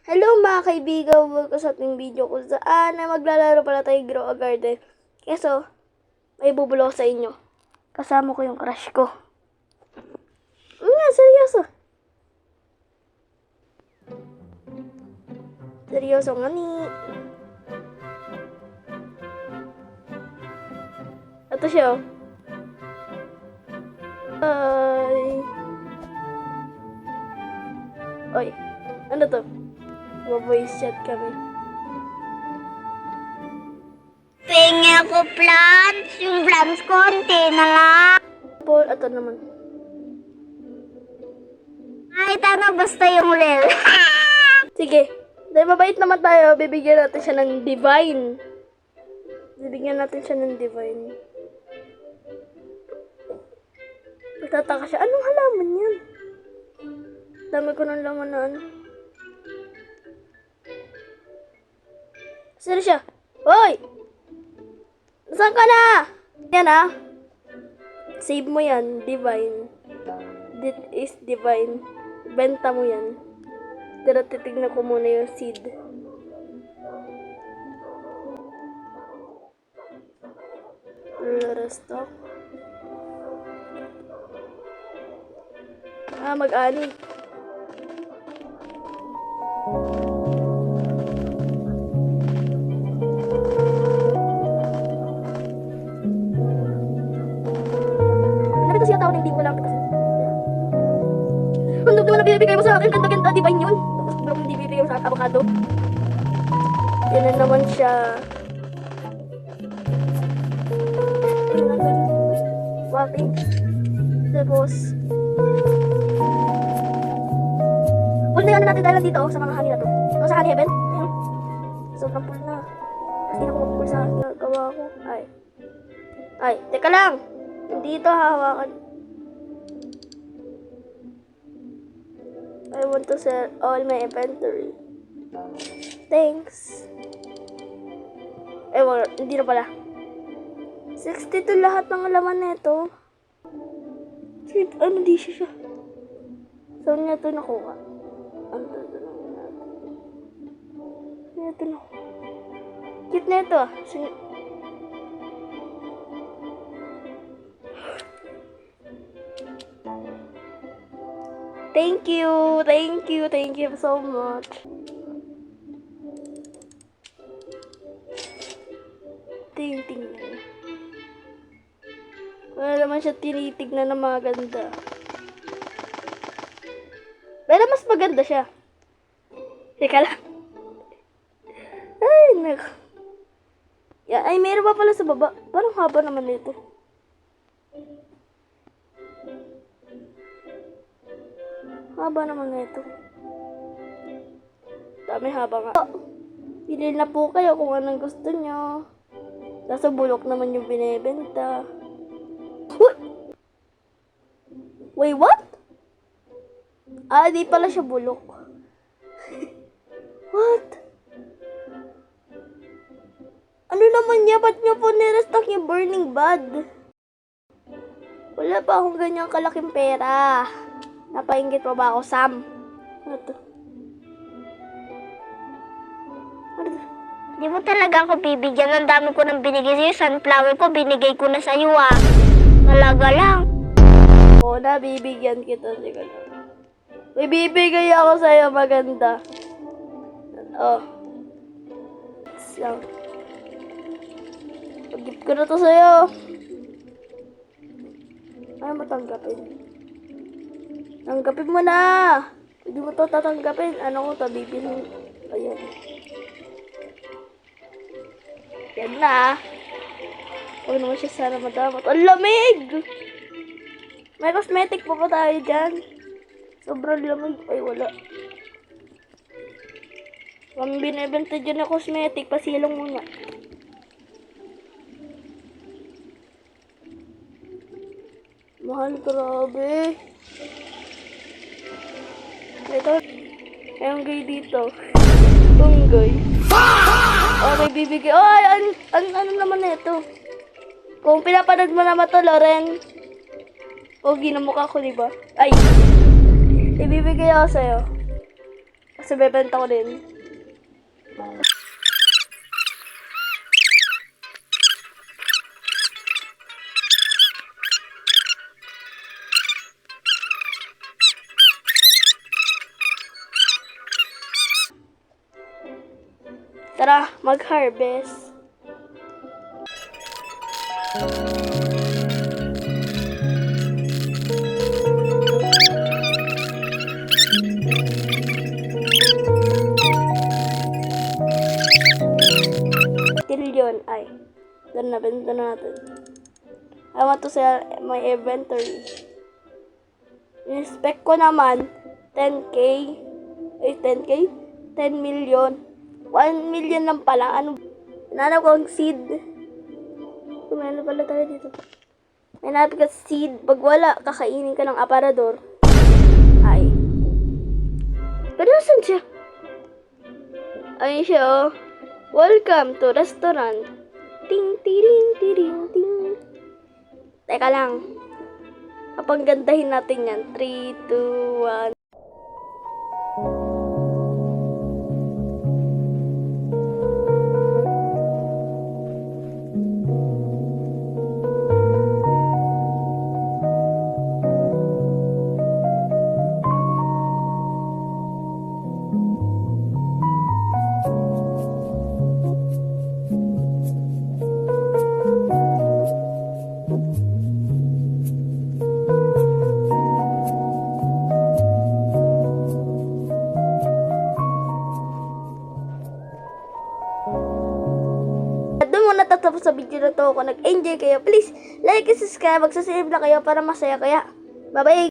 Hello mga kaibigan, welcome sa ating video kung saan ay maglalaro pala tayo Grow a Garden. Keso, may bubulong sa inyo. Kasama ko yung crush ko. Seryoso. Seryoso nga ni. Ito siya oh. Oy, ano to? Voice chat kami. Pengi ako plants. Yung plants konti na lang. Paul, ito naman. Kahit ano, basta yung rel. Sige. Dahil mabait naman tayo, bibigyan natin siya ng divine. Bibigyan natin siya ng divine. Magtataka siya, anong halaman yan? Dami ko ng laman na ano. Sino siya? Hoy! Saan ka na? Yan ah. Save mo yan, divine. This is divine. Benta mo yan. Pero titignan ko muna yung seed. Restock. Mag-ani. Siya tao na hindi mo lang kasi. Ano naman na binibigay mo sa akin? Ganda-ganda, divine yun. Tapos parang hindi binibigay mo sa akin, avocado. Yan na naman siya. Walking. Tapos, full na yung ano natin dahil dito sa mga honey na to. O sa honey heaven. Ayan. Sobrang full na. Kasi hindi na ko mag-full sa gawa ko. Ay, teka lang. Dito hawakan. I want to sell all my inventory. Thanks. Wala, hindi na pala. 62 lahat ng laman nito. Ano di siya? Saan niya ito nakuha? Ano ito natin? Saan ito nakuha? Cute na ito ah. Thank you so much. Tingnan. Wala naman siya tinitignan na maganda. Pero mas maganda siya. Teka lang. Ay, naku. Ay, meron pa pala sa baba. Parang haba naman nito. Haba naman na ito. Dami haba nga. Pili na po kayo kung anong gusto nyo. Nasa bulok naman yung binibenta. Wait, what? Di pala siya bulok. What? Ano naman niya? Ba't niyo po nirestock yung burning bud? Wala pa akong ganyang kalaking pera. Napainggit pa ba ako, Sam? Ano to? Ano to? Di mo talaga ako bibigyan. Ang dami ko nang binigay sa'yo. Sunflower ko, binigay ko na sa'yo ah. Talaga lang. Oo, nabibigyan kita. Siguro. May bibigay ako sa'yo, maganda. Oh. So. Pag-gift ko na to sa'yo. Ayaw matanggapin. Tanggapin mo na! Hindi mo to tatanggapin. Ano ko to, bibilhin. Ayan. Yan na. Huwag naman siya sana madamot. Ang lamig! May cosmetic pa ba tayo dyan? Sobrang lamig. Ay, wala. Kung binibenta dyan na cosmetic, pasilong mo nga. Mahal, grabe. Ito, ayong gay dito. Tunggoy. May bibigay. Ano naman ito? Kung pinapanood mo naman to, Loren. Pogi na mukha ko, diba? Ay! Ibibigay ako sa'yo. Kasi bebenta ko din. Tara, mag-harvest. Trillion. Ay, doon na, benta na natin. I want to sell my inventory. Inspect ko naman, 10k. Ay, 10k? 10 million. 1 million lang pala. Ano? Nanap ko ang seed. Kumano pala tayo dito. May nanap ka seed. Pag wala, kakainin ka ng aparador. Ay. Pero nasan siya? Ayun siya, oh. Welcome to restaurant. Ting, tiring, tiring, ting. Teka lang. Kapanggandahin natin yan. 3, 2, 1. At doon muna tatapos sa video na to. Kung nag-enjoy kayo, please like and subscribe. Magsasave na kayo para masaya kaya. Bye-bye!